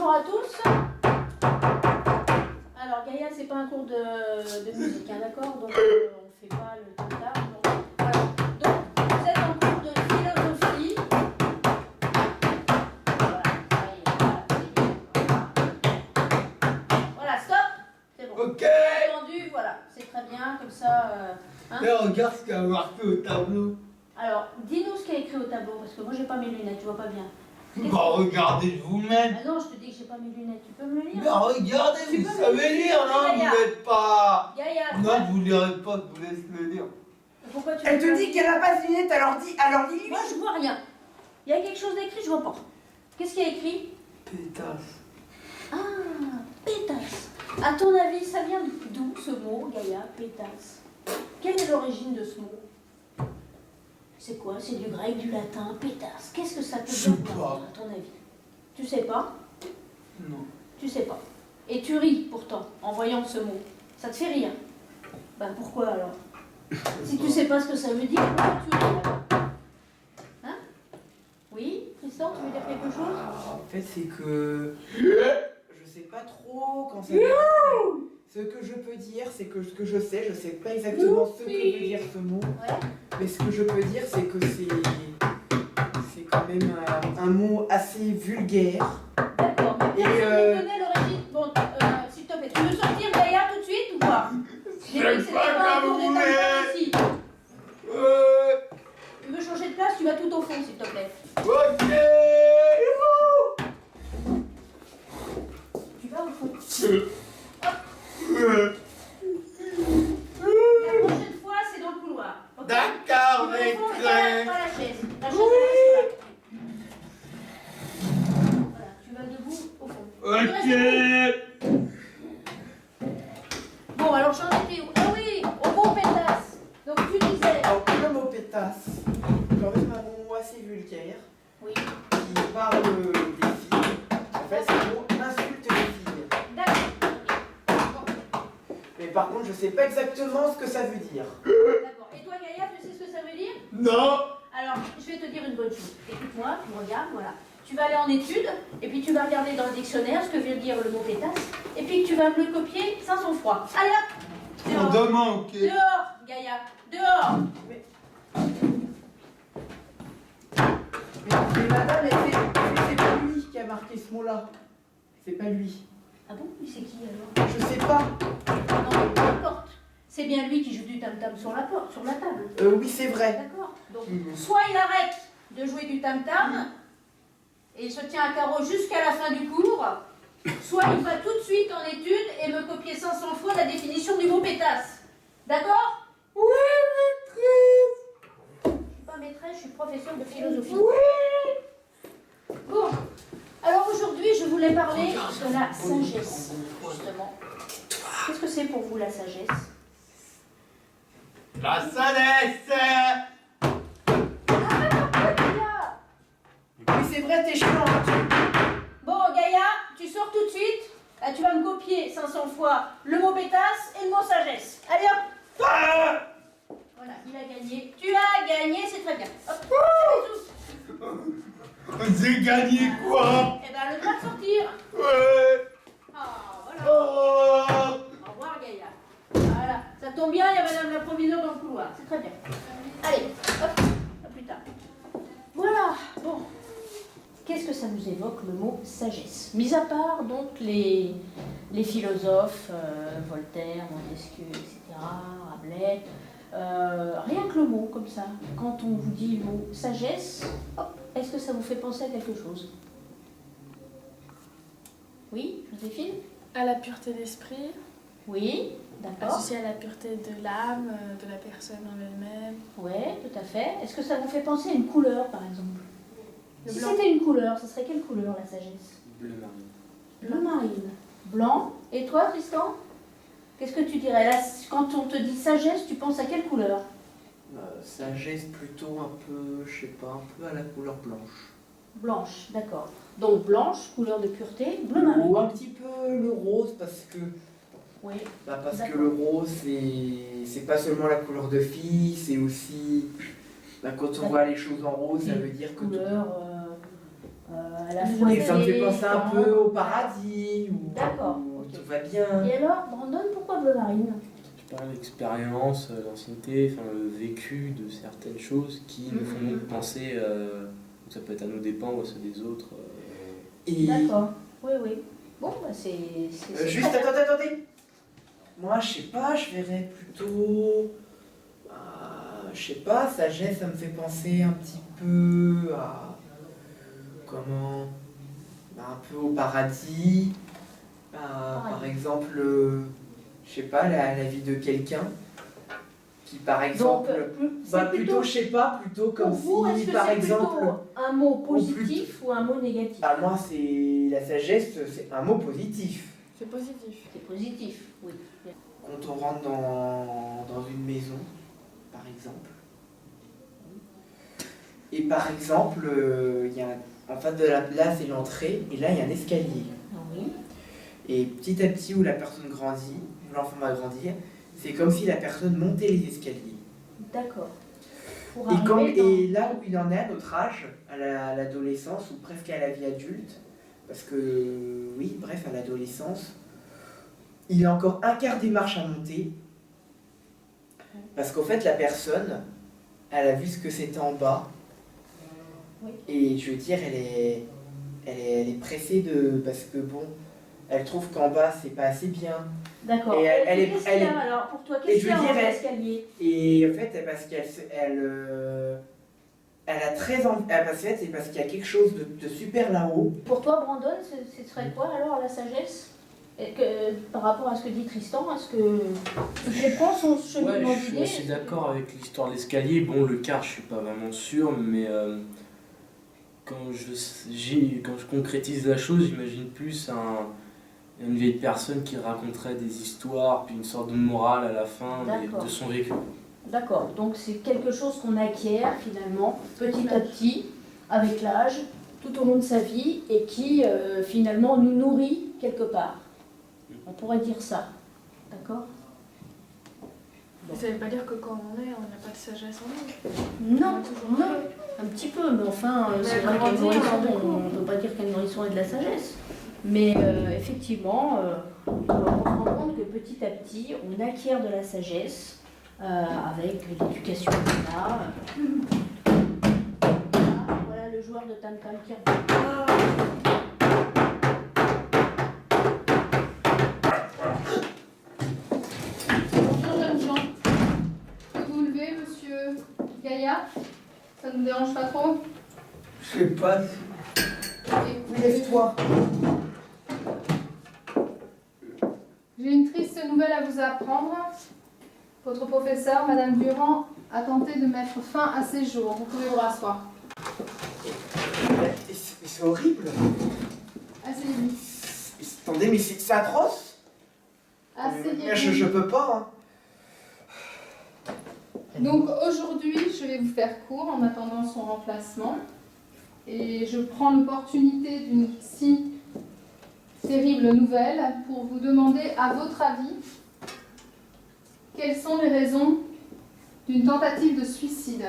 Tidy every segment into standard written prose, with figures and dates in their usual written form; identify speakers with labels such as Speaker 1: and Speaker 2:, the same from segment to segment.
Speaker 1: bonjour à tous. Alors Gaïa, c'est pas un cours de musique, hein, d'accord? Donc on fait pas le tam-tam. Voilà. Donc vous êtes en cours de philosophie. Voilà, ça y est, voilà, c'est bien. Voilà, stop. C'est bon.
Speaker 2: Ok.
Speaker 1: Entendu, voilà, c'est très bien, comme ça. Hein.
Speaker 2: Là, regarde ce qu'il y a marqué au tableau.
Speaker 1: Alors, dis-nous ce qu'il y a écrit au tableau, parce que moi j'ai pas mes lunettes, tu vois pas bien.
Speaker 2: Bah, regardez de vous-même.
Speaker 1: Ah non, je te dis que j'ai pas mes lunettes, tu peux me le lire?
Speaker 2: Mais regardez,
Speaker 1: Tu
Speaker 2: vous
Speaker 1: peux me
Speaker 2: savez
Speaker 1: le
Speaker 2: lire, non?
Speaker 1: Gaïa.
Speaker 2: Vous n'êtes pas...
Speaker 1: Gaïa,
Speaker 2: Non, vous lirez pas, je vous laisse le lire.
Speaker 1: pourquoi tu
Speaker 3: Elle
Speaker 1: veux
Speaker 3: te
Speaker 1: pas
Speaker 3: dit qu'elle a pas de lunettes, alors dis-lui.
Speaker 1: Moi je vois rien. Il y a quelque chose d'écrit, je vois pas. Qu'est-ce qu'il y a écrit?
Speaker 2: Pétasse.
Speaker 1: Ah, pétasse. À ton avis, ça vient d'où ce mot, Gaïa, pétasse? Quelle est l'origine de ce mot? C'est quoi? C'est du grec, du latin, pétasse. Qu'est-ce que ça peut
Speaker 2: Je sais
Speaker 1: dire
Speaker 2: pas.
Speaker 1: à ton avis? Tu sais pas?
Speaker 2: Non.
Speaker 1: Tu sais pas. Et tu ris pourtant en voyant ce mot. Ça te fait rire? Ben pourquoi alors? Si tu sais pas ce que ça veut dire, pourquoi tu ris alors? Hein? Oui, Tristan, tu veux dire quelque chose?
Speaker 3: En fait, c'est que je sais pas trop quand ça veut dire. Ce que je peux dire, c'est que ce que je sais pas exactement ce que veut dire ce mot.
Speaker 1: Ouais.
Speaker 3: Mais ce que je peux dire, c'est que c'est quand même un mot assez vulgaire.
Speaker 1: D'accord. Mais
Speaker 3: Et,
Speaker 1: personne ne connaît l'origine. Bon, s'il te plaît, tu veux sortir Gaïa tout de suite ou pas? J'ai dit que c'était pas un cours de tam-tam ici. Tu veux changer de place, tu vas tout au fond, s'il te plaît.
Speaker 2: Ok.
Speaker 1: Tu vas au fond. La prochaine fois, c'est dans le couloir. Ok?
Speaker 2: D'accord,
Speaker 1: Tu vas au fond, mais
Speaker 2: maîtresse.
Speaker 1: pas la chaise. La chaise, elle reste là. Voilà, tu vas debout au fond. Tu restes debout.
Speaker 2: Ok.
Speaker 1: Bon, alors j'en étais où? Ah oui, au mot pétasse. Donc tu disais.
Speaker 3: Alors, le mot pétasse, c'est quand même un mot assez vulgaire
Speaker 1: Oui.
Speaker 3: qui parle des filles. En fait, c'est un mot insulte les filles.
Speaker 1: D'accord.
Speaker 3: Mais par contre, je sais pas exactement ce que ça veut dire.
Speaker 1: D'accord. Et toi, Gaïa, tu sais ce que ça veut dire?
Speaker 2: Non.
Speaker 1: Alors, je vais te dire une bonne chose. Écoute-moi, tu regardes, voilà. Tu vas aller en études, et puis tu vas regarder dans le dictionnaire ce que veut dire le mot pétasse, et puis tu vas me le copier sans sang-froid. Allez hop!
Speaker 2: Pour
Speaker 1: Dehors!
Speaker 2: demain, ok.
Speaker 1: Dehors, Gaïa! Dehors!
Speaker 3: Mais madame, c'est pas lui qui a marqué ce mot-là. C'est pas lui.
Speaker 1: Ah bon? Mais c'est qui alors?
Speaker 3: Je sais pas.
Speaker 1: Non, mais peu importe. C'est bien lui qui joue du tam-tam sur la porte, sur la table.
Speaker 3: Oui, c'est vrai.
Speaker 1: D'accord. Donc, soit il arrête de jouer du tam-tam, et il se tient à carreau jusqu'à la fin du cours, soit il va tout de suite en études et me copier 500 fois la définition du mot pétasse. D'accord?
Speaker 2: Oui, maîtresse.
Speaker 1: Je ne suis pas maîtresse, je suis professeure de philosophie.
Speaker 2: Oui.
Speaker 1: Bon, alors aujourd'hui, je voulais parler de la sagesse, justement. Qu'est-ce que c'est pour vous la sagesse?
Speaker 2: La sagesse.
Speaker 1: Gaïa!
Speaker 3: Oui, c'est vrai, t'es chiant.
Speaker 1: Bon, Gaïa, tu sors tout de suite. Là, tu vas me copier 500 fois le mot pétasse et le mot sagesse. Allez hop!
Speaker 2: Ah.
Speaker 1: Voilà, il a gagné. Tu as gagné, c'est très bien. Hop, bisous.
Speaker 2: J'ai gagné quoi?
Speaker 1: Eh ben, le droit de sortir.
Speaker 2: Ouais.
Speaker 1: Ah, voilà.
Speaker 2: Oh.
Speaker 1: Au revoir, Gaïa. Voilà, ça tombe bien, il y a madame la proviseure dans le couloir. C'est très bien. Allez, hop, à plus tard. Voilà, bon. Qu'est-ce que ça nous évoque le mot sagesse? Mis à part donc les philosophes, Voltaire, Montesquieu, etc., Rabelais, rien que le mot comme ça, quand on vous dit le mot sagesse, hop, est-ce que ça vous fait penser à quelque chose? Oui, Joséphine?
Speaker 4: À la pureté d'esprit,
Speaker 1: Oui, d'accord.
Speaker 4: associée à la pureté de l'âme, de la personne en elle-même.
Speaker 1: Oui, tout à fait. Est-ce que ça vous fait penser à une couleur, par exemple?
Speaker 4: Le
Speaker 1: Si
Speaker 4: blanc.
Speaker 1: c'était une couleur, ce serait quelle couleur, la sagesse?
Speaker 5: Bleu marine.
Speaker 1: Bleu marine. Blanc. Et toi, Tristan? Qu'est-ce que tu dirais? Là, quand on te dit sagesse, tu penses à quelle couleur?
Speaker 5: Sagesse plutôt un peu, je sais pas, un peu à la couleur blanche.
Speaker 1: Blanche, d'accord. Donc blanche, couleur de pureté, bleu marine.
Speaker 3: Ou un petit peu le rose, parce que
Speaker 1: Oui,
Speaker 3: parce que
Speaker 1: D'accord.
Speaker 3: le rose, c'est pas seulement la couleur de fille, c'est aussi... quand on voit les choses en rose, ça veut dire que...
Speaker 1: couleur à la fois.
Speaker 3: Et ça me fait penser un peu au paradis, où,
Speaker 1: D'accord,
Speaker 3: où
Speaker 1: ok.
Speaker 3: tout va bien.
Speaker 1: Et alors, Brandon, pourquoi bleu marine?
Speaker 6: Je parle d'expérience, d'ancienneté, enfin, le vécu de certaines choses qui nous font donc penser, ça peut être à nos dépens ou à ceux des autres.
Speaker 3: Et
Speaker 1: D'accord, oui, oui. Bon, bah c'est
Speaker 3: juste,
Speaker 1: très bien.
Speaker 3: attendez. Moi, je sais pas, je verrais plutôt... je sais pas, sagesse, ça me fait penser un petit peu à... Comment... un peu au paradis. Par exemple, je sais pas, la vie de quelqu'un. Qui, par exemple...
Speaker 1: c'est
Speaker 3: plutôt, je sais pas, plutôt
Speaker 1: pour
Speaker 3: comme
Speaker 1: vous, est-ce
Speaker 3: si,
Speaker 1: que
Speaker 3: par
Speaker 1: c'est
Speaker 3: exemple...
Speaker 1: plutôt un mot positif ou un mot négatif?
Speaker 3: Bah, moi, c'est... La sagesse, c'est un mot positif.
Speaker 4: C'est positif.
Speaker 1: C'est positif, oui.
Speaker 3: Quand on rentre dans une maison, par exemple. Et par exemple, il y a, en face de la place, c'est l'entrée, et là, il y a un escalier.
Speaker 1: Oui.
Speaker 3: Et petit à petit, où la personne grandit, où l'enfant va grandir, c'est comme si la personne montait les escaliers.
Speaker 1: D'accord. Pour
Speaker 3: Et,
Speaker 1: arriver dans-
Speaker 3: et là où il en est à notre âge, à l'adolescence, ou presque à la vie adulte, parce que, oui, bref, à l'adolescence, il a encore un quart des marches à monter, parce qu'en fait, la personne, elle a vu ce que c'était en bas,
Speaker 1: Oui.
Speaker 3: et je veux dire, elle est pressée parce que, bon, elle trouve qu'en bas, c'est pas assez bien.
Speaker 1: D'accord.
Speaker 3: Et elle est-
Speaker 1: Qu'est-ce qu'il y a alors pour toi?
Speaker 3: et
Speaker 1: Qu'est-ce
Speaker 3: je
Speaker 1: qu'il y a
Speaker 3: veux
Speaker 1: dans
Speaker 3: dire,
Speaker 1: l'escalier?
Speaker 3: Et en fait, parce qu'elle a très envie, c'est parce qu'il y a quelque chose de super là-haut.
Speaker 1: Pour toi, Brandon, ce serait quoi alors la sagesse? Et que, par rapport à ce que dit Tristan, est-ce que tu prends son
Speaker 6: Ouais,
Speaker 1: cheminement
Speaker 6: je suis
Speaker 1: d'idées?
Speaker 6: assez d'accord avec l'histoire de l'escalier. Bon, le quart, je suis pas vraiment sûr, mais quand je concrétise la chose, j'imagine plus une vieille personne qui raconterait des histoires, puis une sorte de morale à la fin
Speaker 1: D'accord.
Speaker 6: de son vécu.
Speaker 1: D'accord, donc c'est quelque chose qu'on acquiert finalement petit à petit, avec l'âge, tout au long de sa vie, et qui finalement nous nourrit quelque part. On pourrait dire ça. D'accord?
Speaker 4: Ça veut pas dire que quand on est, on n'a pas de sagesse en nous.
Speaker 1: Non,
Speaker 4: On a toujours
Speaker 1: non, un petit peu, mais enfin, c'est vrai qu'un nourrisson, on ne peut pas dire qu'un nourrisson ait de la sagesse. Mais effectivement, on se rend compte que petit à petit, on acquiert de la sagesse avec l'éducation qu'on a. Voilà le joueur de Tam Tam qui revient.
Speaker 7: Bonjour jeunes gens. Pouvez-vous vous lever, monsieur Gaillard? Ça ne vous dérange pas trop?
Speaker 3: Je sais pas.
Speaker 7: Et-
Speaker 3: Lève-toi.
Speaker 7: J'ai une triste nouvelle à vous apprendre. Votre professeur, Madame Durand, a tenté de mettre fin à ses jours. Vous pouvez vous rasseoir.
Speaker 3: C'est horrible.
Speaker 7: Asseyez-vous.
Speaker 3: Attendez, mais c'est atroce.
Speaker 7: Asseyez-vous.
Speaker 3: Je peux pas.
Speaker 7: Donc aujourd'hui, je vais vous faire court en attendant son remplacement. Et je prends l'opportunité d'une si terrible nouvelle pour vous demander, à votre avis, quelles sont les raisons d'une tentative de suicide?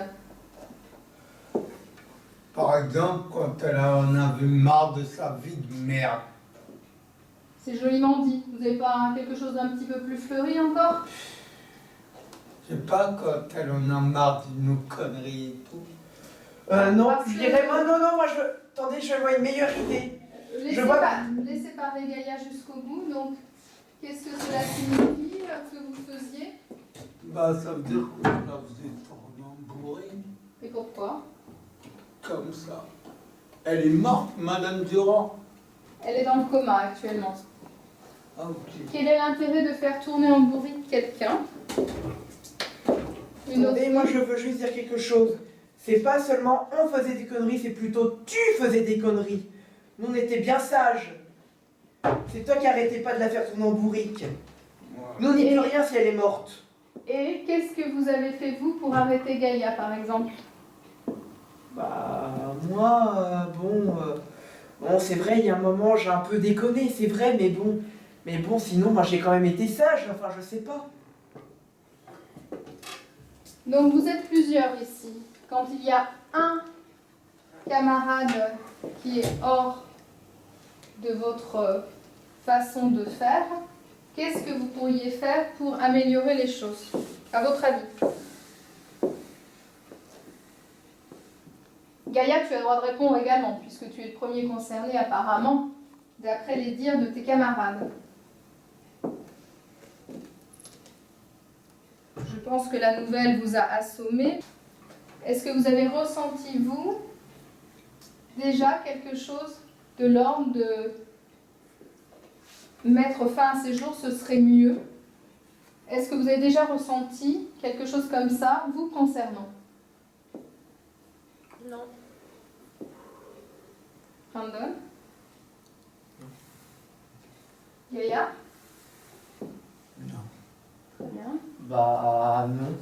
Speaker 2: Par exemple, quand elle en avait marre de sa vie de merde.
Speaker 7: C'est joliment dit. Vous n'avez pas quelque chose d'un petit peu plus fleuri encore?
Speaker 2: Je sais pas, quand elle en a marre de nos conneries et tout.
Speaker 3: Non,
Speaker 7: Parce
Speaker 3: je
Speaker 7: que-
Speaker 3: dirais, non, moi je veux. Attendez, je vois une meilleure idée.
Speaker 7: Laissez parler Gaïa jusqu'au bout. Donc, qu'est-ce que cela signifie que vous faisiez?
Speaker 2: Bah, ça veut dire qu'on la faisait tourner en bourrée,
Speaker 7: Et pourquoi?
Speaker 2: comme ça. Elle est morte, Madame Durand.
Speaker 7: Elle est dans le coma actuellement.
Speaker 2: Ah, ok.
Speaker 7: Quel est l'intérêt de faire tourner en bourrique quelqu'un? Une autre-
Speaker 3: Attendez, moi je veux juste dire quelque chose. C'est pas seulement on faisait des conneries, c'est plutôt tu faisais des conneries. Nous on était bien sages. C'est toi qui arrêtais pas de la faire tourner en bourrique. Nous on n'y peut rien si elle est morte.
Speaker 7: Et qu'est-ce que vous avez fait vous pour arrêter Gaïa par exemple?
Speaker 3: Bah, moi, bon, c'est vrai, il y a un moment, j'ai un peu déconné, c'est vrai, mais bon, sinon, moi, j'ai quand même été sage, enfin, je sais pas.
Speaker 7: Donc vous êtes plusieurs ici. Quand il y a un camarade qui est hors de votre façon de faire, qu'est-ce que vous pourriez faire pour améliorer les choses, à votre avis? Gaïa, tu as le droit de répondre également, puisque tu es le premier concerné apparemment, d'après les dires de tes camarades. Je pense que la nouvelle vous a assommé. Est-ce que vous avez ressenti, vous, déjà quelque chose de l'ordre de mettre fin à ces jours, ce serait mieux? Est-ce que vous avez déjà ressenti quelque chose comme ça, vous concernant?
Speaker 4: Non.
Speaker 7: Brandon? Yaya?
Speaker 2: Non.
Speaker 7: Très bien.
Speaker 3: Bah non.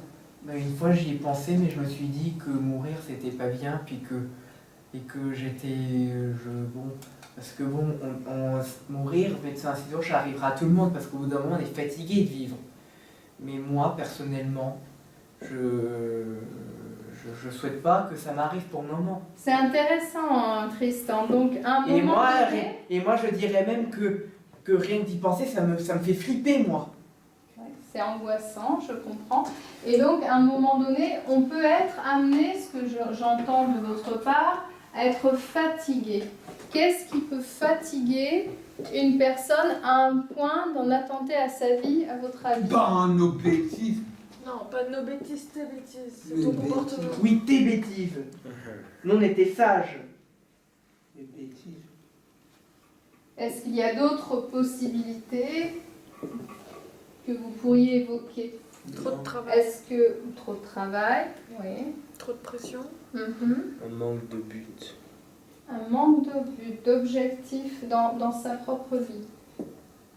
Speaker 3: Mais une fois j'y ai pensé, mais je me suis dit que mourir c'était pas bien, et que bon, parce que bon, mourir, médecin incident, ça arrivera à tout le monde parce qu'au bout d'un moment on est fatigué de vivre. Mais moi personnellement, je souhaite pas que ça m'arrive pour le moment.
Speaker 7: C'est intéressant, hein, Tristan. Donc, un moment donné...
Speaker 3: Et moi je dirais même que rien que d'y penser, ça me fait flipper moi.
Speaker 7: C'est angoissant, je comprends. Et donc, à un moment donné, on peut être amené, ce que j'entends de votre part, à être fatigué. Qu'est-ce qui peut fatiguer une personne à un point d'en attenter à sa vie, à votre avis?
Speaker 2: Pas nos bêtises.
Speaker 4: Non, pas de nos bêtises, tes bêtises. C'est
Speaker 2: Les
Speaker 4: ton
Speaker 2: bêtises.
Speaker 4: comportement.
Speaker 3: Oui, tes bêtises. Nous on était sages.
Speaker 2: Les bêtises.
Speaker 7: Est-ce qu'il y a d'autres possibilités que vous pourriez évoquer?
Speaker 4: Trop de travail,
Speaker 7: Est-ce que... Trop de travail, oui.
Speaker 4: trop de pression.
Speaker 7: Mhm.
Speaker 6: Un manque de but.
Speaker 7: Un manque de but, d'objectif dans sa propre vie.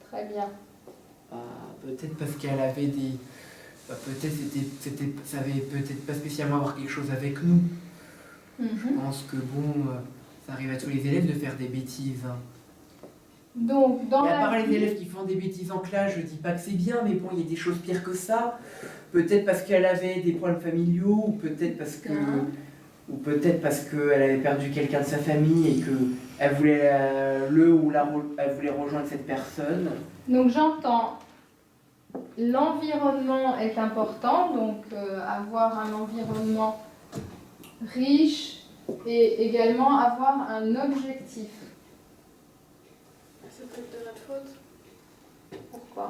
Speaker 7: Très bien.
Speaker 3: Peut-être parce qu'elle avait des... peut-être ça avait peut-être pas spécialement à voir quelque chose avec nous. Je
Speaker 7: Mhm.
Speaker 3: pense que bon, ça arrive à tous les élèves de faire des bêtises. Hein.
Speaker 7: Donc, dans
Speaker 3: Et à
Speaker 7: la
Speaker 3: part les
Speaker 7: vie...
Speaker 3: élèves qui font des bêtises en classe, je dis pas que c'est bien, mais bon, il y a des choses pires que ça. Peut-être parce qu'elle avait des problèmes familiaux, ou peut-être parce que...
Speaker 7: Bien.
Speaker 3: Ou peut-être parce qu'elle avait perdu quelqu'un de sa famille et qu'elle voulait elle voulait rejoindre cette personne.
Speaker 7: Donc j'entends, l'environnement est important, donc avoir un environnement riche et également avoir un objectif.
Speaker 4: C'est peut-être de notre faute.
Speaker 7: Pourquoi?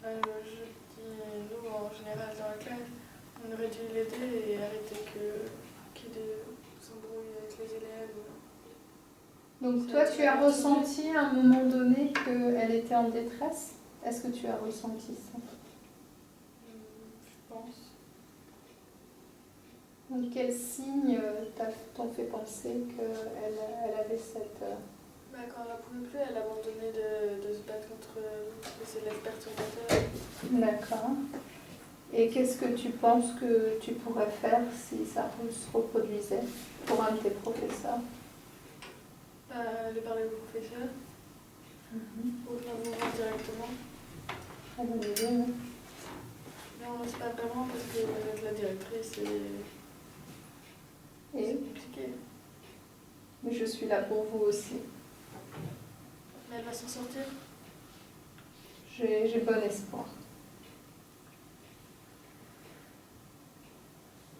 Speaker 4: Je dis, nous, en général, dans la classe, on aurait dû l'aider et arrêter qu'il s'embrouille avec les élèves.
Speaker 7: Donc toi, tu as ressenti à un moment donné qu'elle était en détresse? Est-ce que tu as ressenti ça?
Speaker 4: Je pense.
Speaker 7: Donc quels signes t'ont fait penser qu'elle avait cette...
Speaker 4: Quand elle ne pouvait plus, elle a abandonné de se battre contre les élèves perturbateurs.
Speaker 7: D'accord. Et qu'est-ce que tu penses que tu pourrais faire si ça se reproduisait pour un de tes professeurs?
Speaker 4: Aller parler au professeur, ou venir vous voir directement.
Speaker 7: Très bonne idée, non?
Speaker 4: Non, c'est pas vraiment parce que la directrice
Speaker 7: Et
Speaker 4: c'est compliqué.
Speaker 7: mais je suis là pour vous aussi.
Speaker 4: Mais elle va s'en sortir.
Speaker 7: J'ai bon espoir.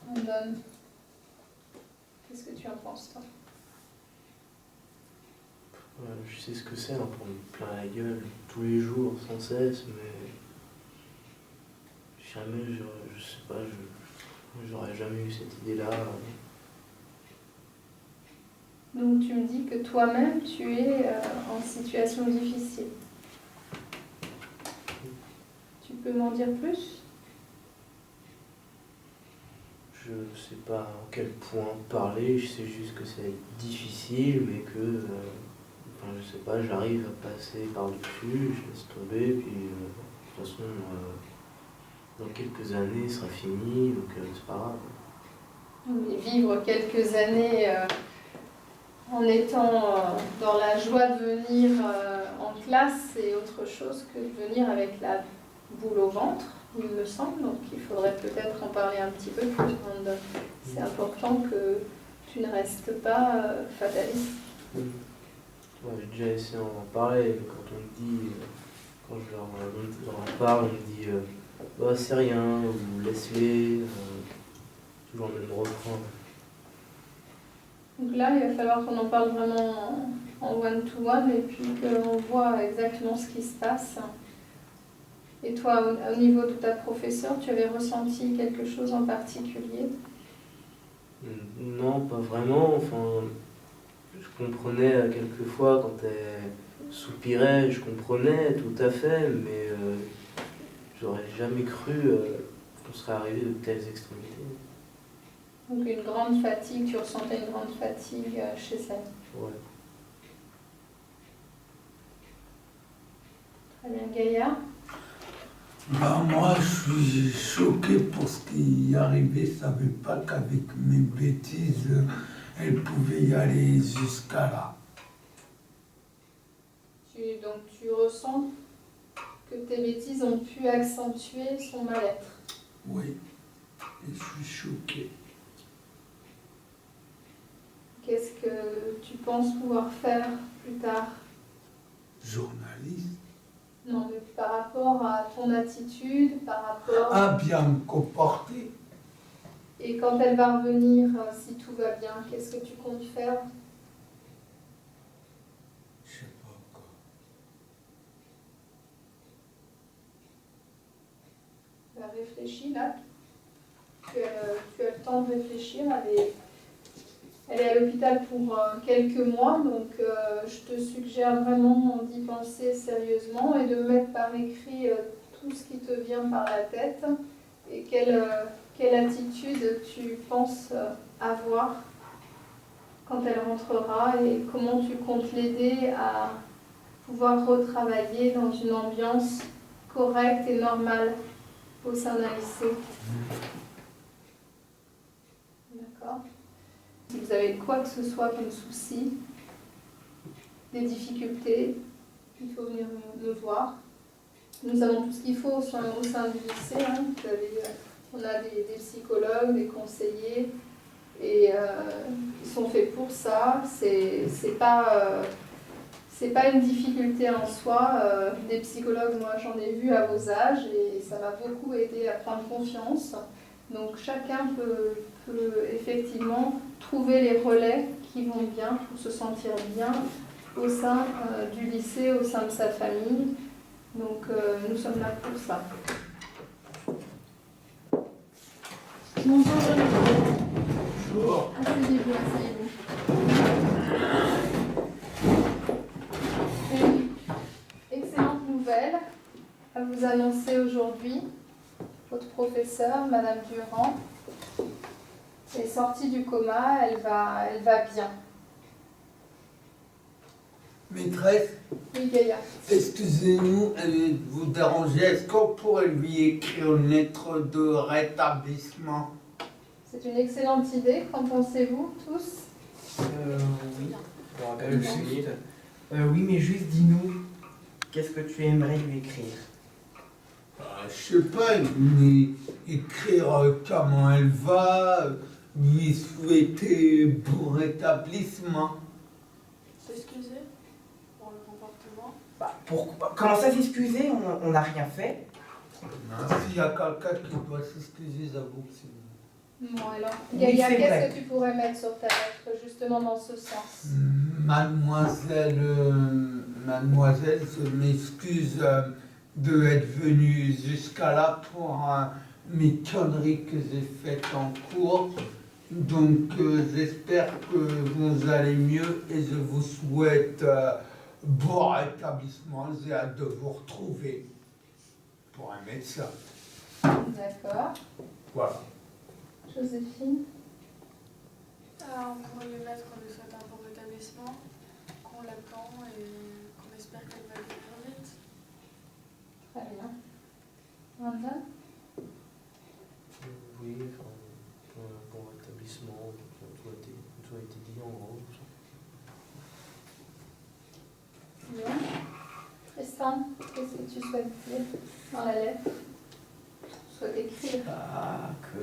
Speaker 7: Brandon, qu'est-ce que tu en penses, toi?
Speaker 6: Je sais ce que c'est, d'en prendre plein la gueule tous les jours, sans cesse, mais jamais, je sais pas, j'aurais jamais eu cette idée-là.
Speaker 7: Donc tu me dis que toi-même, tu es en situation difficile. Tu peux m'en dire plus?
Speaker 6: Je sais pas en quel point parler, je sais juste que c'est difficile, mais que, je sais pas, j'arrive à passer par-dessus, je laisse tomber, puis de toute façon, dans quelques années, ce sera fini, donc c'est pas grave.
Speaker 7: Mais vivre quelques années en étant dans la joie de venir en classe, c'est autre chose que de venir avec la boule au ventre. il me semble, donc il faudrait peut-être en parler un petit peu plus. Brandon. C'est important que tu ne restes pas fataliste.
Speaker 6: Ouais, j'ai déjà essayé d'en parler, mais quand on me dit, quand je leur en parle, on me dit bah, c'est rien, ou laisse-les, toujours le même refrain.
Speaker 7: Donc là, il va falloir qu'on en parle vraiment en one-to-one et puis qu'on voit exactement ce qui se passe. Et toi, au niveau de ta professeure, tu avais ressenti quelque chose en particulier?
Speaker 6: Non, pas vraiment. Enfin, je comprenais quelquefois quand elle soupirait, je comprenais tout à fait, mais j'aurais jamais cru qu'on serait arrivé de telles extrémités.
Speaker 7: Donc une grande fatigue, tu ressentais une grande fatigue chez elle.
Speaker 6: Ouais.
Speaker 7: Très bien, Gaïa.
Speaker 2: Ben, moi, je suis choqué pour ce qui est arrivé. Je ne savais pas qu'avec mes bêtises, elle pouvait y aller jusqu'à là.
Speaker 7: Donc tu ressens que tes bêtises ont pu accentuer son mal-être.
Speaker 2: Oui, et je suis choqué.
Speaker 7: Qu'est-ce que tu penses pouvoir faire plus tard?
Speaker 2: Journaliste.
Speaker 7: Non, mais par rapport à ton attitude, par rapport...
Speaker 2: Ah, bien me comporter.
Speaker 7: Et quand elle va revenir, si tout va bien, qu'est-ce que tu comptes faire?
Speaker 2: Je sais pas encore.
Speaker 7: Bah, réfléchis là. Tu as le temps de réfléchir. Elle est à l'hôpital pour quelques mois, donc je te suggère vraiment d'y penser sérieusement et de mettre par écrit tout ce qui te vient par la tête et quelle attitude tu penses avoir quand elle rentrera et comment tu comptes l'aider à pouvoir retravailler dans une ambiance correcte et normale au sein d'un lycée. D'accord. Si vous avez quoi que ce soit comme souci, des difficultés, il faut venir me voir. Nous avons tout ce qu'il faut au sein du lycée. Hein. On a des psychologues, des conseillers, et ils sont faits pour ça. C'est pas une difficulté en soi. Des psychologues, moi j'en ai vu à vos âges, et ça m'a beaucoup aidé à prendre confiance. Donc chacun peut effectivement trouver les relais qui vont bien pour se sentir bien au sein du lycée, au sein de sa famille. Donc nous sommes là pour ça. Bonjour.
Speaker 2: Bonjour.
Speaker 7: Asseyez-vous, asseyez-vous. Une excellente nouvelle à vous annoncer aujourd'hui. Votre professeure, Madame Durand, est sortie du coma, elle va bien.
Speaker 2: Maîtresse,
Speaker 7: Oui, Gaïa.
Speaker 2: excusez-nous de vous déranger. Est-ce qu'on pourrait lui écrire une lettre de rétablissement?
Speaker 7: C'est une excellente idée. Qu'en pensez-vous tous?
Speaker 5: Oui.
Speaker 6: On rappelle
Speaker 5: Juste.
Speaker 6: Smith.
Speaker 5: Oui, mais juste dis-nous, qu'est-ce que tu aimerais lui écrire?
Speaker 2: Je sais pas, lui écrire comment elle va, lui souhaiter bon rétablissement.
Speaker 4: S'excuser pour le comportement.
Speaker 5: Comment ça s'excuser? On n'a rien fait.
Speaker 2: S'il y a quelqu'un qui doit s'excuser, j'avoue que c'est...
Speaker 7: Bon, alors,
Speaker 5: Oui,
Speaker 7: Gaïa,
Speaker 5: c'est
Speaker 7: qu'est-ce
Speaker 5: vrai.
Speaker 7: que tu pourrais mettre sur ta lettre, justement dans ce sens?
Speaker 2: Mademoiselle, je m'excuse de être venue jusqu'à là pour mes conneries que j'ai faites en cours. Donc j'espère que vous allez mieux et je vous souhaite bon rétablissement. J'ai hâte de vous retrouver pour un médecin.
Speaker 7: D'accord.
Speaker 2: Voilà.
Speaker 7: Joséphine?
Speaker 4: On pourrait lui mettre qu'on lui souhaite un bon rétablissement, qu'on l'attend et qu'on espère qu'elle va guérir vite.
Speaker 7: Très bien. Brandon?
Speaker 6: Oui, enfin, un bon rétablissement, tout a été dit en gros.
Speaker 7: Bien. Tristan, qu'est-ce que tu souhaites dire dans la lettre? soit décrire.
Speaker 5: Ah, je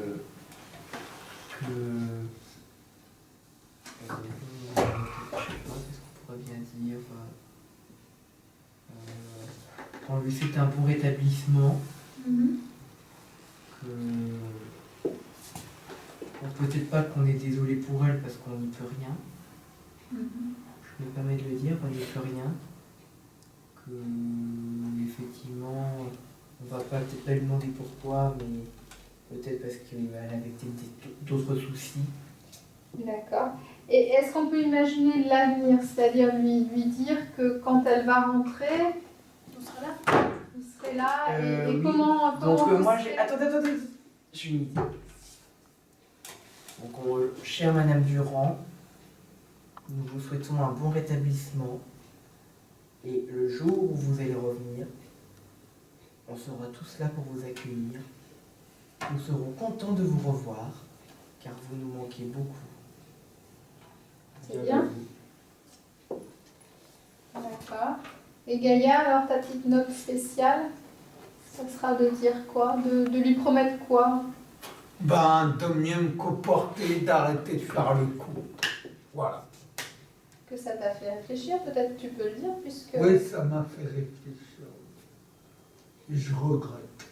Speaker 5: sais pas, qu'est-ce qu'on pourrait bien dire. Pour lui, c'est un bon rétablissement. Que... Bon, peut-être pas qu'on est désolé pour elle parce qu'on n'y peut rien. Je me permets de le dire, on n'y peut rien. Que effectivement, on va peut-être pas lui demander pourquoi, mais peut-être parce qu'elle avait peut-être d'autres soucis.
Speaker 7: D'accord. Et est-ce qu'on peut imaginer l'avenir, c'est-à-dire lui dire que quand elle va rentrer,
Speaker 1: On sera là.
Speaker 7: vous serez là et
Speaker 5: Oui.
Speaker 7: comment
Speaker 5: Donc
Speaker 7: vous
Speaker 5: moi
Speaker 7: serez-
Speaker 5: j'ai... Attends, j'ai une idée. Donc chère Madame Durand, nous vous souhaitons un bon rétablissement. Et le jour où vous allez revenir, on sera tous là pour vous accueillir. Nous serons contents de vous revoir, car vous nous manquez beaucoup.
Speaker 7: C'est bien. D'accord. Et Gaïa, alors ta petite note spéciale, ça sera de dire quoi, de lui promettre quoi?
Speaker 2: Ben, de mieux me comporter, d'arrêter de faire le coup. Voilà.
Speaker 7: Que ça t'a fait réfléchir, peut-être tu peux le dire, puisque
Speaker 2: Oui, ça m'a fait réfléchir. Je regrette.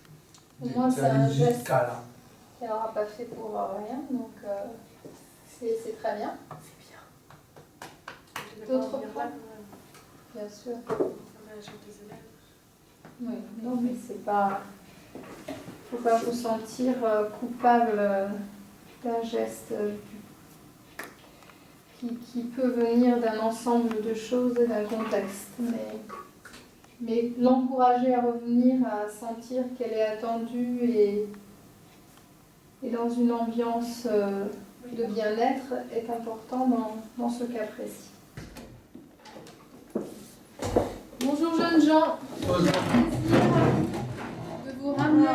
Speaker 7: Au moins,
Speaker 2: d'être
Speaker 7: c'est un
Speaker 2: allé
Speaker 7: geste.
Speaker 2: jusqu'à là.
Speaker 7: qu'elle n'aura pas fait pour rien, donc c'est très bien, D'autres points bien sûr. Oui, non, mais c'est pas. Faut pas vous sentir coupable d'un geste qui peut venir d'un ensemble de choses et d'un contexte. Mais l'encourager à revenir, à sentir qu'elle est attendue et dans une ambiance de bien-être est important dans ce cas précis. Bonjour jeunes gens, j'ai le plaisir de vous ramener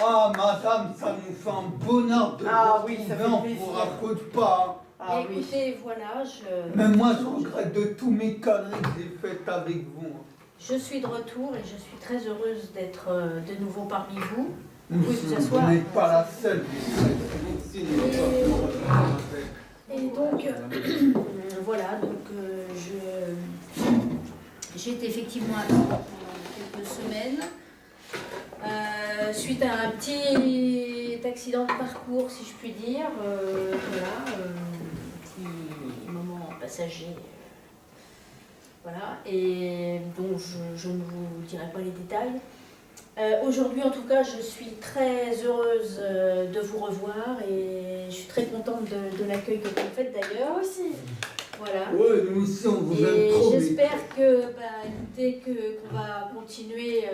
Speaker 2: Ah, madame, ça nous fait un bonheur de
Speaker 3: Ah
Speaker 2: vous
Speaker 3: oui, ça
Speaker 2: retrouver,
Speaker 3: fait
Speaker 2: on
Speaker 3: plaisir.
Speaker 2: vous raconte pas.
Speaker 3: Ah oui.
Speaker 1: Écoutez, voilà,
Speaker 2: Mais moi, je regrette de tous mes conneries que j'ai faites avec vous.
Speaker 1: je suis de retour et je suis très heureuse d'être de nouveau parmi vous.
Speaker 2: Vous
Speaker 1: Oui, vous asseoir.
Speaker 2: n'êtes pas la seule.
Speaker 1: Et donc, voilà, donc j'étais effectivement absente pendant quelques semaines. Suite à un petit accident de parcours, si je puis dire, voilà, petit moment passager, voilà, et donc je ne vous dirai pas les détails. Aujourd'hui, en tout cas, je suis très heureuse de vous revoir et je suis très contente de l'accueil que vous me faites d'ailleurs.
Speaker 4: Moi aussi.
Speaker 1: Voilà.
Speaker 2: Oui, nous aussi, on vous aime
Speaker 1: Et
Speaker 2: trop. mais
Speaker 1: j'espère que, écoutez, qu'on va continuer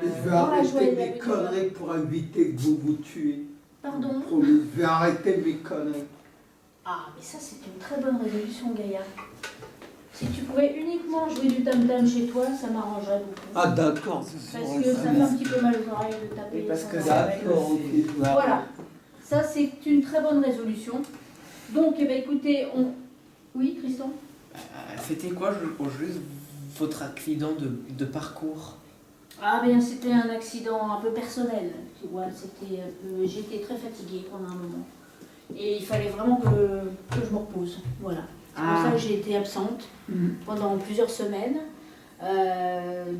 Speaker 2: Je vais
Speaker 1: dans la joie et
Speaker 2: arrêter
Speaker 1: la
Speaker 2: mes
Speaker 1: bonne
Speaker 2: conneries
Speaker 1: humeur.
Speaker 2: pour éviter que vous vous tuez.
Speaker 1: Pardon.
Speaker 2: Promis, je vais arrêter mes conneries.
Speaker 1: Ah, mais ça, c'est une très bonne résolution, Gaïa. Si tu pouvais uniquement jouer du tam-tam chez toi, ça m'arrangerait beaucoup.
Speaker 2: Ah, d'accord.
Speaker 1: Parce que ça fait un petit peu mal aux oreilles de taper.
Speaker 5: Oui, parce que
Speaker 1: sans
Speaker 5: ça-
Speaker 1: oreille.
Speaker 2: D'accord, ok.
Speaker 1: Voilà. Ça, c'est une très bonne résolution. Donc, eh ben, écoutez, Oui, Christian?
Speaker 5: C'était quoi juste votre accident de parcours?
Speaker 1: Ah, bien, c'était un accident un peu personnel. Tu vois, j'étais très fatiguée pendant un moment. Et il fallait vraiment que je me repose. Voilà. C'est pour ça que j'ai été absente pendant plusieurs semaines.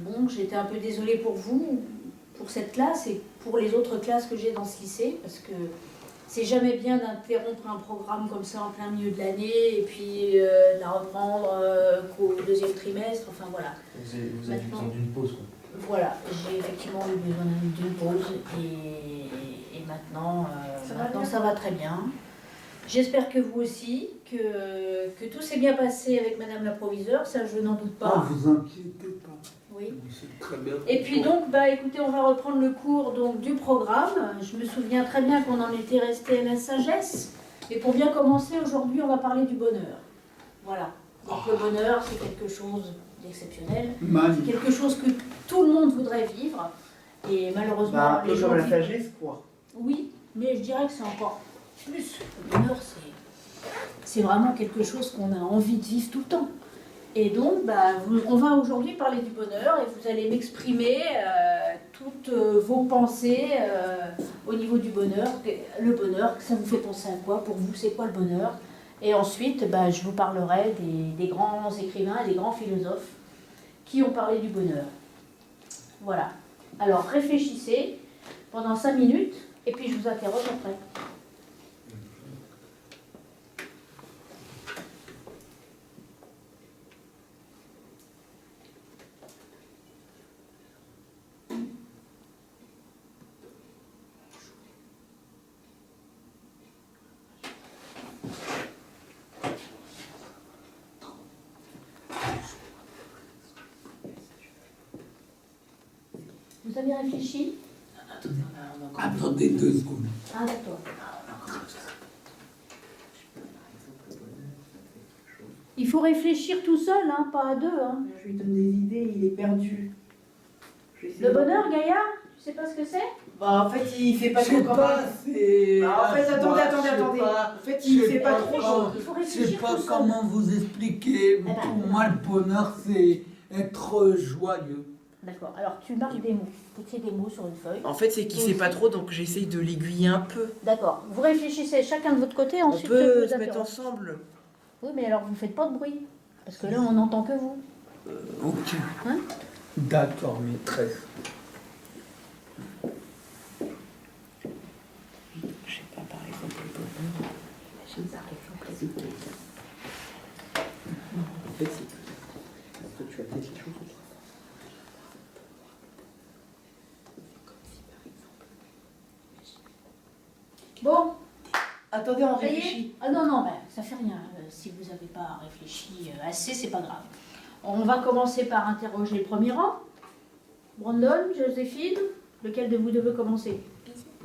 Speaker 1: Bon, j'étais un peu désolée pour vous, pour cette classe et pour les autres classes que j'ai dans ce lycée, parce que c'est jamais bien d'interrompre un programme comme ça en plein milieu de l'année et puis de la reprendre qu'au deuxième trimestre. Enfin voilà.
Speaker 6: Vous avez eu
Speaker 1: Maintenant-
Speaker 6: besoin d'une pause, quoi.
Speaker 1: Voilà, j'ai effectivement eu besoin d'une pause et maintenant, ça va très bien. J'espère que vous aussi, que tout s'est bien passé avec Madame la proviseure, ça je n'en doute
Speaker 2: Ah,
Speaker 1: pas.
Speaker 2: vous inquiétez pas.
Speaker 1: Oui.
Speaker 2: C'est très bien.
Speaker 1: Et puis donc, écoutez, on va reprendre le cours donc, du programme. Je me souviens très bien qu'on en était resté à la sagesse. Et pour bien commencer, aujourd'hui, on va parler du bonheur. Voilà. Donc le bonheur, c'est quelque chose d'exceptionnel. C'est
Speaker 2: Magnifique.
Speaker 1: quelque chose que tout le monde voudrait vivre. Et malheureusement,
Speaker 5: Bah, un
Speaker 1: les
Speaker 5: peu
Speaker 1: gens
Speaker 5: comme la
Speaker 1: vivent-
Speaker 5: sagesse, quoi.
Speaker 1: Oui, mais je dirais que c'est encore plus. Le bonheur, c'est vraiment quelque chose qu'on a envie de vivre tout le temps. Et donc, on va aujourd'hui parler du bonheur et vous allez m'exprimer toutes vos pensées au niveau du bonheur. Le bonheur, ça vous fait penser à quoi? Pour vous, c'est quoi le bonheur? Et ensuite, je vous parlerai des grands écrivains et des grands philosophes qui ont parlé du bonheur. Voilà. Alors, réfléchissez pendant 5 minutes et puis je vous interroge après. Vous avez réfléchi?
Speaker 2: Attendez 2 secondes.
Speaker 1: Ah, d'accord. Il faut réfléchir tout seul, hein, pas à 2. Hein.
Speaker 3: Je lui donne des idées, il est perdu.
Speaker 1: Le bonheur, Gaïa, tu sais pas ce que c'est?
Speaker 3: Bah, en fait, il fait pas
Speaker 2: Je
Speaker 3: trop
Speaker 2: sais
Speaker 3: comment.
Speaker 2: pas, c'est...
Speaker 3: Bah, en fait, attendez. En fait, il fait pas trop chaud.
Speaker 1: Il faut
Speaker 2: Je sais
Speaker 1: réfléchir
Speaker 2: pas
Speaker 1: tout seul.
Speaker 2: comment vous expliquer.
Speaker 1: ben,
Speaker 2: Pour moi, le bonheur, c'est être joyeux.
Speaker 1: D'accord, alors tu marques des mots. Tu écris des mots sur une feuille.
Speaker 3: En fait, c'est qu'il sait pas trop, donc j'essaye de l'aiguiller un peu.
Speaker 1: D'accord, vous réfléchissez chacun de votre côté,
Speaker 3: On
Speaker 1: ensuite
Speaker 3: peut
Speaker 1: vous
Speaker 3: se mettre
Speaker 1: interrogez.
Speaker 3: ensemble.
Speaker 1: Oui, mais alors vous faites pas de bruit. Parce que là, on n'entend que vous.
Speaker 2: Ok.
Speaker 1: Hein?
Speaker 2: D'accord, maîtresse.
Speaker 3: Je sais pas, par exemple, le bonheur.
Speaker 1: J'ai par exemple les idées.
Speaker 3: En fait, c'est que tu as fait quelque chose.
Speaker 1: Bon,
Speaker 3: Attendez, on
Speaker 1: ça y est?
Speaker 3: réfléchit.
Speaker 1: Ah non, ça fait rien. Si vous n'avez pas réfléchi assez, c'est pas grave. On va commencer par interroger le premier rang. Brandon, Joséphine, lequel de vous deux veut commencer?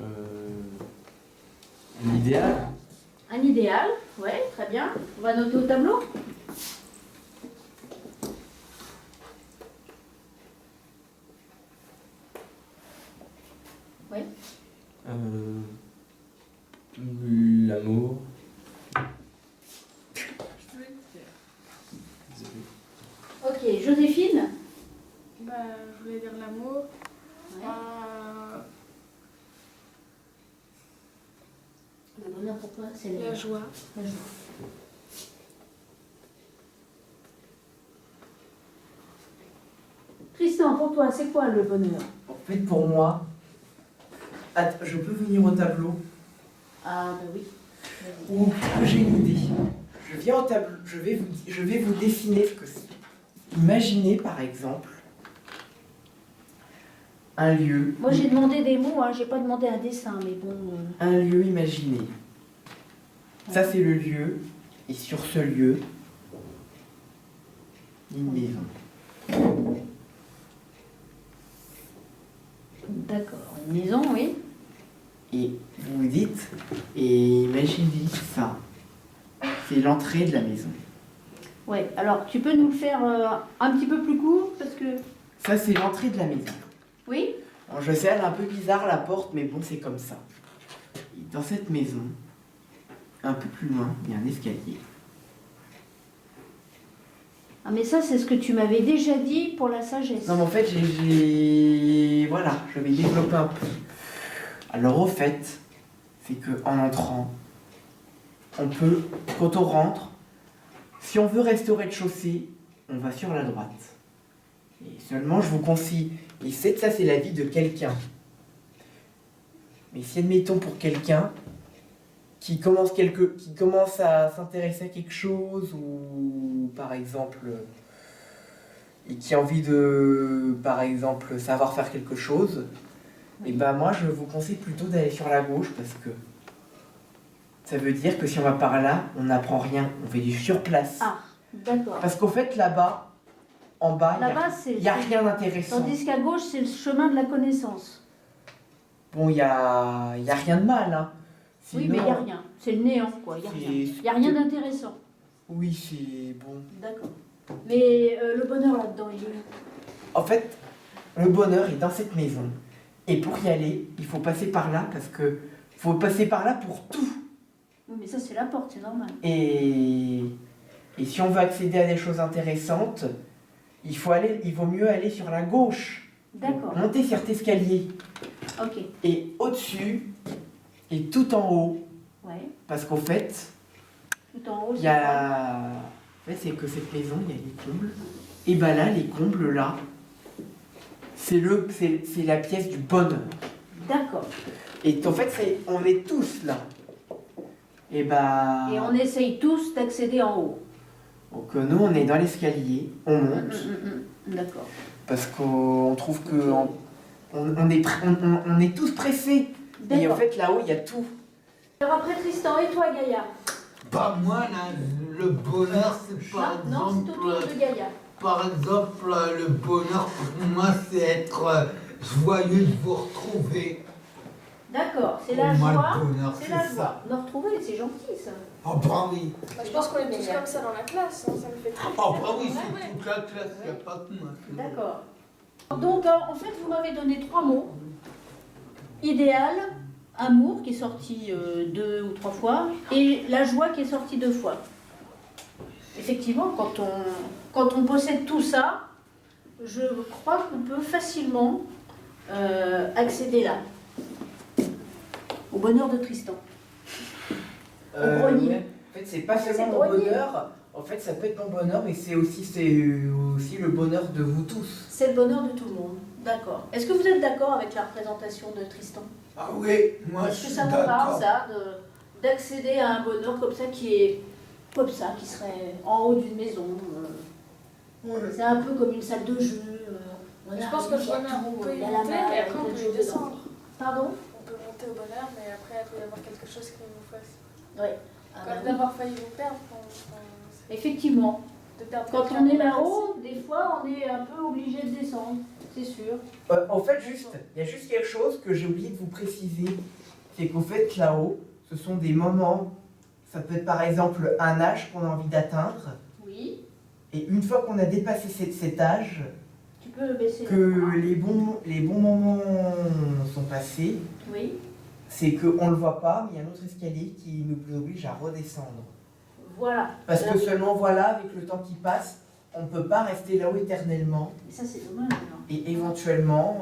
Speaker 6: Un idéal.
Speaker 1: Un idéal, ouais, très bien. On va noter au tableau. Oui.
Speaker 6: L'amour.
Speaker 1: Ok, Joséphine.
Speaker 4: Je voulais dire l'amour.
Speaker 1: Ouais. Le bonheur pour toi, c'est
Speaker 4: La joie.
Speaker 1: La joie. Tristan, pour toi, c'est quoi le bonheur?
Speaker 3: En fait, pour moi, je peux venir au tableau.
Speaker 1: Ah, ben oui.
Speaker 3: Ou j'ai une idée. Je viens au tableau, je vais vous dessiner ce que c'est. Imaginez par exemple un lieu.
Speaker 1: Moi, j'ai demandé des mots, hein, j'ai pas demandé un dessin, mais bon.
Speaker 3: Un lieu imaginé. Ça c'est le lieu. Et sur ce lieu, une maison.
Speaker 1: D'accord, une maison, oui.
Speaker 3: Et vous vous dites, et imaginez ça. C'est l'entrée de la maison.
Speaker 1: Ouais, alors tu peux nous le faire un petit peu plus court, parce que.
Speaker 3: Ça c'est l'entrée de la maison.
Speaker 1: Oui?
Speaker 3: Alors, je sais, elle est un peu bizarre la porte, mais bon, c'est comme ça. Et dans cette maison, un peu plus loin, il y a un escalier.
Speaker 1: Ah, mais ça, c'est ce que tu m'avais déjà dit pour la sagesse.
Speaker 3: Non, mais en fait, voilà, je vais développer un peu. Alors, au fait, c'est qu'en entrant, on peut, quand on rentre, si on veut rester au rez-de-chaussée, on va sur la droite. Et seulement, je vous confie, et ça, c'est la vie de quelqu'un. Mais si, admettons, pour quelqu'un qui commence à s'intéresser à quelque chose, ou par exemple, et qui a envie de, par exemple, savoir faire quelque chose, et ben moi, je vous conseille plutôt d'aller sur la gauche, parce que ça veut dire que si on va par là, on n'apprend rien, on fait du surplace.
Speaker 1: Ah, d'accord.
Speaker 3: Parce qu'au fait, là-bas, en bas,
Speaker 1: Là-bas,
Speaker 3: il n'y a rien d'intéressant.
Speaker 1: Tandis qu'à gauche, c'est le chemin de la connaissance.
Speaker 3: Bon, il n'y a rien de mal, hein.
Speaker 1: Oui, mais il n'y a rien. C'est le néant, quoi. Il n'y a rien. Il n'y a rien d'intéressant.
Speaker 3: Oui, c'est bon.
Speaker 1: D'accord. Mais le bonheur là-dedans, il est où?
Speaker 3: En fait, le bonheur est dans cette maison. Et pour y aller, il faut passer par là, parce que faut passer par là pour tout.
Speaker 1: Oui, mais ça, c'est la porte, c'est normal.
Speaker 3: Et Et si on veut accéder à des choses intéressantes, il vaut mieux aller sur la gauche.
Speaker 1: D'accord.
Speaker 3: Monter cet escalier.
Speaker 1: Ok.
Speaker 3: Et au-dessus, et tout en haut,
Speaker 1: Ouais.
Speaker 3: parce qu'au fait,
Speaker 1: Tout en haut,
Speaker 3: il
Speaker 1: c'est
Speaker 3: y a... En fait, c'est que cette maison, il y a les combles. Et ben là, les combles, là, c'est la pièce du bonheur.
Speaker 1: quoi? D'accord.
Speaker 3: Et en fait, on est tous là. Et bah...
Speaker 1: Et on essaye tous d'accéder en haut.
Speaker 3: Donc nous, on est dans l'escalier, on monte,
Speaker 1: D'accord.
Speaker 3: parce qu'on trouve que on est tous pressés. Et en
Speaker 1: D'accord.
Speaker 3: fait, là-haut, il y a tout.
Speaker 1: Alors après Tristan, et toi Gaïa?
Speaker 2: Bah moi, là, le bonheur, c'est
Speaker 1: Non, c'est au tour de Gaïa.
Speaker 2: par exemple, le bonheur pour moi, c'est être joyeux de vous retrouver.
Speaker 1: D'accord, c'est
Speaker 2: Pour
Speaker 1: la
Speaker 2: moi,
Speaker 1: joie.
Speaker 2: le bonheur,
Speaker 1: C'est
Speaker 2: c'est
Speaker 1: la
Speaker 2: ça.
Speaker 1: joie. Me retrouver, c'est gentil ça.
Speaker 2: Ah bah oui.
Speaker 4: Bah, je pense qu'on est tous comme ça dans la classe, hein, ça me fait très
Speaker 2: Ah
Speaker 4: plaisir.
Speaker 2: bah oui,
Speaker 4: Ouais,
Speaker 2: c'est
Speaker 4: ouais.
Speaker 2: toute la classe, il n'y a pas que moi.
Speaker 1: D'accord. Donc en fait, vous m'avez donné 3 mots. Idéal, amour qui est sorti 2 ou 3 fois, et la joie qui est sortie 2 fois. Effectivement, quand on possède tout ça, je crois qu'on peut facilement accéder là, au bonheur de Tristan. Au grenier.
Speaker 3: Ouais. En fait, c'est pas
Speaker 1: C'est
Speaker 3: seulement
Speaker 1: le
Speaker 3: mon
Speaker 1: grenier.
Speaker 3: bonheur. En fait, ça peut être mon bonheur, mais c'est aussi le bonheur de vous tous.
Speaker 1: C'est le bonheur de tout le monde. D'accord. Est-ce que vous êtes d'accord avec la représentation de Tristan?
Speaker 2: Ah oui, moi je
Speaker 1: Est-ce que
Speaker 2: suis
Speaker 1: ça vous parle,
Speaker 2: d'accord.
Speaker 1: ça, d'accéder à un bonheur comme ça, qui est comme ça, qui serait en haut d'une maison C'est un peu comme une salle de jeu.
Speaker 4: Je pense que le bonheur, on peut y monter, mais après on peut y descendre.
Speaker 1: Pardon?
Speaker 4: On peut monter au bonheur, mais après il peut y avoir quelque chose qui nous fasse.
Speaker 1: Oui. Ah, bah
Speaker 4: Comme
Speaker 1: oui.
Speaker 4: d'avoir failli vous perdre, c'est
Speaker 1: Effectivement.
Speaker 4: de perdre
Speaker 1: Quand
Speaker 4: quelqu'un
Speaker 1: on est
Speaker 4: qu'on apprécie.
Speaker 1: là-haut, des fois, on est un peu obligé de descendre, c'est sûr.
Speaker 3: En fait, il y a juste quelque chose que j'ai oublié de vous préciser. C'est qu'au fait, là-haut, ce sont des moments. Ça peut être par exemple un âge qu'on a envie d'atteindre.
Speaker 1: Oui.
Speaker 3: Et une fois qu'on a dépassé cet âge,
Speaker 1: Tu peux baisser les
Speaker 3: que
Speaker 1: bras.
Speaker 3: les bons moments sont passés,
Speaker 1: Oui.
Speaker 3: c'est qu'on ne le voit pas, mais il y a un autre escalier qui nous oblige à redescendre.
Speaker 1: Voilà.
Speaker 3: Parce
Speaker 1: Là,
Speaker 3: que seulement voilà, avec le temps qui passe, on ne peut pas rester là-haut éternellement.
Speaker 1: et ça, c'est dommage. alors.
Speaker 3: Et éventuellement,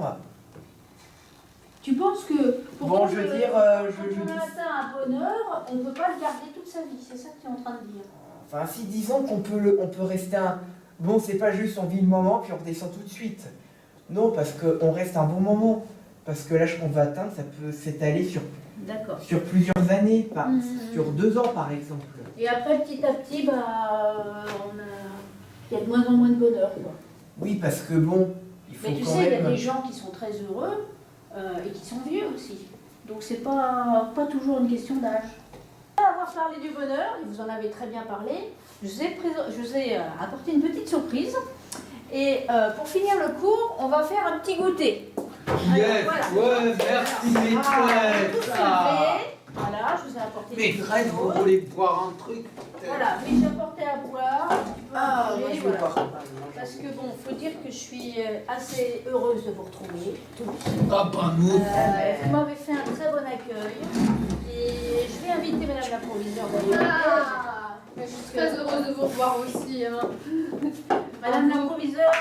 Speaker 1: Tu penses que pour
Speaker 3: Bon,
Speaker 1: qu'on
Speaker 3: je veux
Speaker 1: le-
Speaker 3: dire,
Speaker 1: quand
Speaker 3: je
Speaker 1: on
Speaker 3: dis-
Speaker 1: a atteint un bonheur, on ne peut pas le garder toute sa vie. C'est ça que tu es en train de dire.
Speaker 3: enfin, si disons qu'on on peut rester un... Bon, c'est pas juste on vit le moment puis on redescend tout de suite. Non, parce qu'on reste un bon moment. Parce que l'âge qu'on va atteindre, ça peut s'étaler
Speaker 1: D'accord.
Speaker 3: sur plusieurs années,
Speaker 1: Mhm.
Speaker 3: sur 2 ans par exemple.
Speaker 1: Et après, petit à petit, il y a de moins en moins de bonheur, quoi.
Speaker 3: Oui, parce que bon, il faut
Speaker 1: Mais tu
Speaker 3: quand
Speaker 1: sais, il y a
Speaker 3: même...
Speaker 1: des gens qui sont très heureux et qui sont vieux aussi. Donc c'est pas toujours une question d'âge. Après avoir parlé du bonheur, et vous en avez très bien parlé, je vous ai apporté une petite surprise. Et pour finir le cours, on va faire un petit goûter.
Speaker 2: Yes,
Speaker 1: voilà.
Speaker 2: ouais, merci
Speaker 1: Voilà,
Speaker 2: maîtresse.
Speaker 1: tout
Speaker 2: Ah.
Speaker 1: servi. Voilà, je vous ai apporté des
Speaker 2: Maîtresse,
Speaker 1: petites
Speaker 2: vous
Speaker 1: choses.
Speaker 2: voulez boire un truc peut-être?
Speaker 1: Voilà, mais j'ai apporté à boire. Tu peux
Speaker 3: Ah,
Speaker 1: en
Speaker 3: moi
Speaker 1: manger,
Speaker 3: je veux
Speaker 1: voilà.
Speaker 3: pas.
Speaker 1: Parce que bon, faut dire que je suis assez heureuse de vous retrouver tous.
Speaker 2: Ah bah nous.
Speaker 1: Vous m'avez fait un très bon accueil et je vais inviter Madame la proviseure d'ailleurs.
Speaker 7: Ah, mais je suis très heureuse de vous revoir aussi. Hein.
Speaker 1: Madame la proviseure,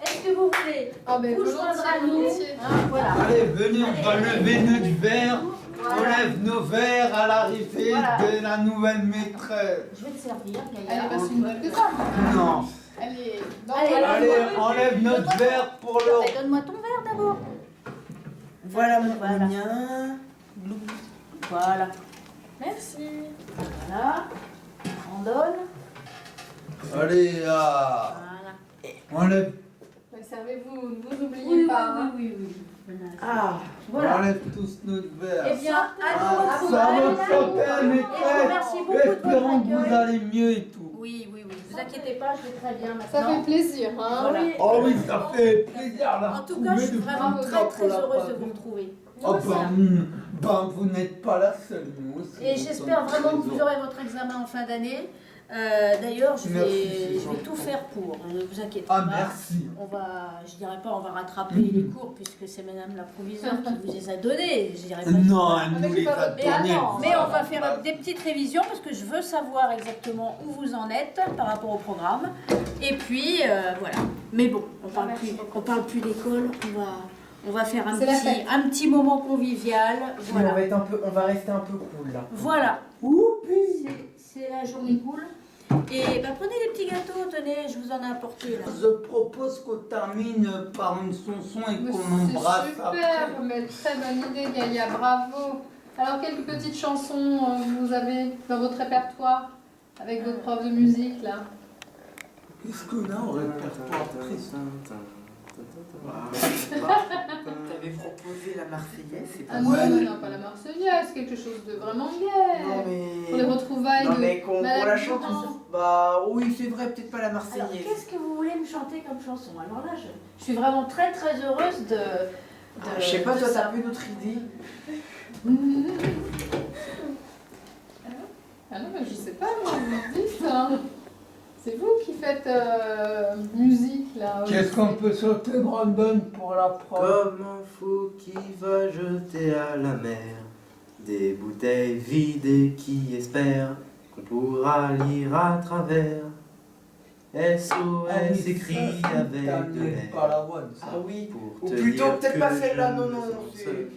Speaker 1: est-ce que vous voulez
Speaker 7: Ah, ben,
Speaker 1: vous joindre à nous
Speaker 7: volontiers.
Speaker 1: Hein, voilà.
Speaker 2: Allez, venez, on va
Speaker 1: Allez.
Speaker 2: lever notre verre.
Speaker 1: Voilà.
Speaker 2: On lève nos verres à l'arrivée
Speaker 1: Voilà.
Speaker 2: de la nouvelle maîtresse.
Speaker 1: Je vais te servir,
Speaker 7: Allez,
Speaker 1: Gaïa.
Speaker 7: passe une bonne ça.
Speaker 2: Non.
Speaker 7: Allez,
Speaker 1: Allez,
Speaker 2: Allez, on lève notre verre pour le...
Speaker 1: Mais donne-moi ton verre d'abord.
Speaker 3: Voilà mon
Speaker 1: Voilà.
Speaker 3: mien.
Speaker 1: Voilà.
Speaker 4: Merci.
Speaker 1: Voilà. On donne.
Speaker 2: Allez,
Speaker 1: Voilà.
Speaker 2: on lève,
Speaker 7: servez-vous, ne vous
Speaker 1: Oui,
Speaker 7: oubliez
Speaker 1: oui,
Speaker 7: pas. hein.
Speaker 1: oui, oui, oui.
Speaker 3: Ah,
Speaker 1: Voilà.
Speaker 2: on lève tous notre verre.
Speaker 1: Eh bien, à
Speaker 2: Ah,
Speaker 1: nous
Speaker 2: ça
Speaker 1: retrouver.
Speaker 2: va santé,
Speaker 1: Et je vous
Speaker 2: maîtresse.
Speaker 1: remercie beaucoup de votre
Speaker 2: Espérons que vous
Speaker 1: accueil.
Speaker 2: allez mieux et tout.
Speaker 1: Oui, oui, oui. Ne vous inquiétez pas, je vais très bien
Speaker 7: Ça
Speaker 1: maintenant.
Speaker 7: fait plaisir. Hein.
Speaker 1: Voilà.
Speaker 2: Oh oui, ça fait plaisir là.
Speaker 1: En tout cas, je suis vraiment très très heureuse de vous retrouver.
Speaker 2: Oh ben, vous n'êtes pas la seule, nous aussi.
Speaker 1: Et
Speaker 2: nous
Speaker 1: j'espère
Speaker 2: sommes
Speaker 1: vraiment
Speaker 2: très
Speaker 1: que vous aurez votre examen en fin d'année D'ailleurs, je
Speaker 2: Merci,
Speaker 1: vais
Speaker 2: c'est gentil.
Speaker 1: tout faire pour, ne vous inquiétez
Speaker 2: Ah,
Speaker 1: pas.
Speaker 2: merci.
Speaker 1: On va, je dirais pas on va rattraper les cours puisque c'est Madame la proviseure qui vous les a donnés. Je dirais pas
Speaker 2: Non,
Speaker 1: que-
Speaker 2: elle nous les a donnés.
Speaker 1: Mais on va faire des petites révisions parce que je veux savoir exactement où vous en êtes par rapport au programme. Et puis voilà. Mais bon, on parle plus d'école. On va faire
Speaker 7: C'est la fête.
Speaker 1: un petit moment convivial.
Speaker 3: Oui,
Speaker 1: Voilà.
Speaker 3: on va rester un peu cool là.
Speaker 1: Voilà.
Speaker 2: Oupi.
Speaker 1: C'est la journée cool. Et bah, prenez les petits gâteaux, tenez, je vous en ai apporté là.
Speaker 2: Je propose qu'on termine par une chanson et
Speaker 7: Mais
Speaker 2: qu'on
Speaker 7: c'est
Speaker 2: embrasse
Speaker 7: super,
Speaker 2: après.
Speaker 7: mais très bonne idée, Gaïa, bravo. Alors, quelques petites chansons vous avez dans votre répertoire avec votre prof de musique là?
Speaker 2: Qu'est-ce qu'on a au répertoire triste?
Speaker 3: T'avais proposé la Marseillaise, c'est pas
Speaker 7: Ah non, non, pas la Marseillaise, quelque chose de vraiment gai.
Speaker 3: Non mais.
Speaker 7: Pour les retrouvailles
Speaker 3: Non
Speaker 7: de
Speaker 3: mais qu'on
Speaker 7: Madame
Speaker 3: la chante
Speaker 7: Durand.
Speaker 3: tous. Bah oui, c'est vrai, peut-être pas la
Speaker 1: Alors,
Speaker 3: Marseillaise.
Speaker 1: qu'est-ce que vous voulez me chanter comme chanson? Alors là, je suis vraiment très très heureuse de.
Speaker 3: Je sais pas,
Speaker 1: de
Speaker 3: toi
Speaker 1: ça.
Speaker 3: t'as peu d'autres idées.
Speaker 7: Ah non, mais je sais pas, moi, vous me dites, hein. C'est vous qui faites musique là.
Speaker 2: Qu'est-ce qu'on peut sauter, Brandon, pour la prof?
Speaker 6: Comme un fou qui va jeter à la mer des bouteilles vides et qui espère qu'on pourra lire à travers. SOS écrit avec de l'air.
Speaker 2: Pas la bonne, ça.
Speaker 3: Ah oui.
Speaker 6: Pour
Speaker 3: Ou
Speaker 6: te
Speaker 3: plutôt
Speaker 6: dire
Speaker 3: peut-être
Speaker 6: que
Speaker 3: pas celle-là,
Speaker 6: je
Speaker 3: non,
Speaker 6: ne
Speaker 3: non,
Speaker 6: suis
Speaker 3: c'est-
Speaker 6: seul.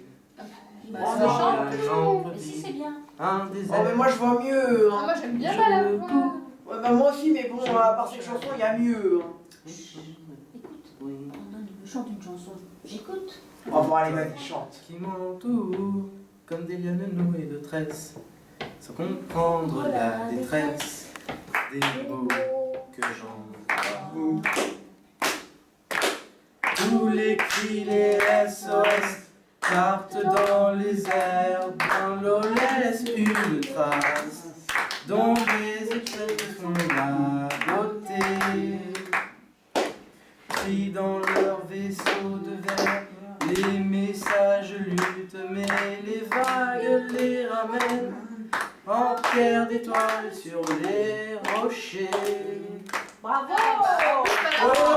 Speaker 1: Bah,
Speaker 3: Oh,
Speaker 1: ça
Speaker 3: non.
Speaker 1: chante.
Speaker 6: Un
Speaker 1: Mais si c'est bien.
Speaker 6: un
Speaker 3: Oh
Speaker 6: désert.
Speaker 3: mais moi je vois mieux.
Speaker 7: Ah,
Speaker 3: Hein.
Speaker 7: moi j'aime bien la voix.
Speaker 3: Ouais, bah moi aussi, mais bon, à part cette chanson, il y a mieux. Hein.
Speaker 1: Écoute,
Speaker 6: Oui.
Speaker 1: Brandon, il me chante une chanson. J'écoute.
Speaker 3: Oh bon, allez, vas-y, chante.
Speaker 6: Qui m'entoure comme des lianes nouées de tresses, sans comprendre la détresse des mots que j'envoie. Tous les cris, les SOS partent dans les airs, dans l'eau laisse une trace, dont les éclairs font la beauté. Pris dans leur vaisseau de verre, les messages luttent, mais les vagues les ramènent en pierre d'étoiles sur les rochers.
Speaker 1: Bravo!
Speaker 3: Oh